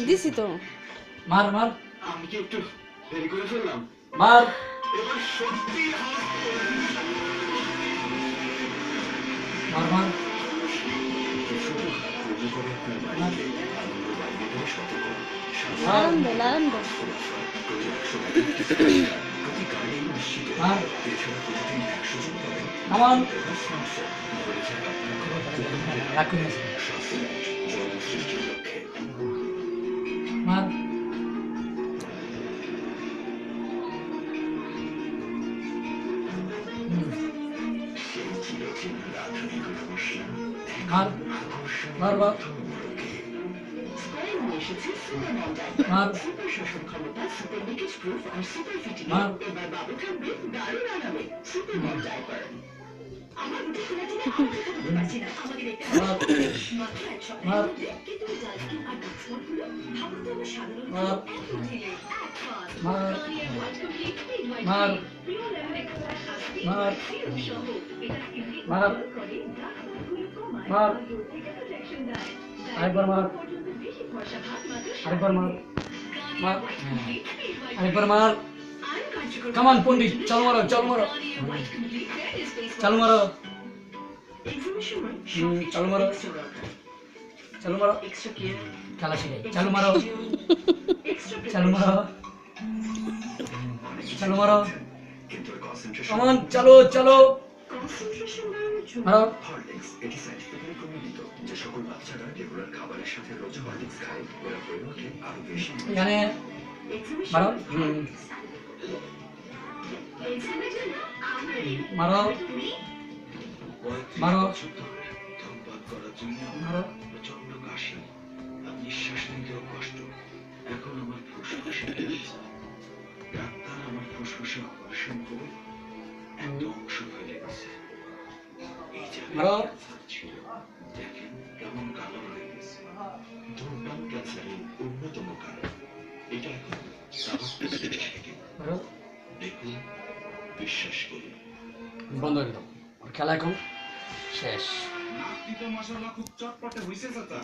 দিছি তো। মার মার। আমি কি একটু দেরি করে ফেললাম? মার। এবার সত্যি মার মার। আনন্দ আনন্দ। মার। কামান। রাখুন। মার। মার মার মার মার মার। আরেকবার মার। আরেকবার মার। মার। আরেকবার মার। কামান পন্ডিত, চল মারো, চল মারো, চল মারো, চল মারো, চল মারো, খেলা শিখাই, চালু মারো, চালু মারো, চালু মারো, কামান চলো চলো মারো। এখানে মারো। মারো মারো মারো। নিঃশ্বাস নিতেও কষ্ট। এখন আমার ফুসফুসে ডাক্তার আমার ফুসফুসে অপারেশন করে একটা অংশ ফেলে গেছে। এই জায়গায় ছিল, দেখেন কেমন কালো হয়ে গেছে। ধূমপান ক্যান্সারের অন্যতম কারণ। এটা এখন দেখুন, বিশ্বাস করুন। বন্ধ করে দাও, খেলা এখন শেষ। নাতি তো মাশাআল্লাহ খুব চটপটে হইছে চাচা।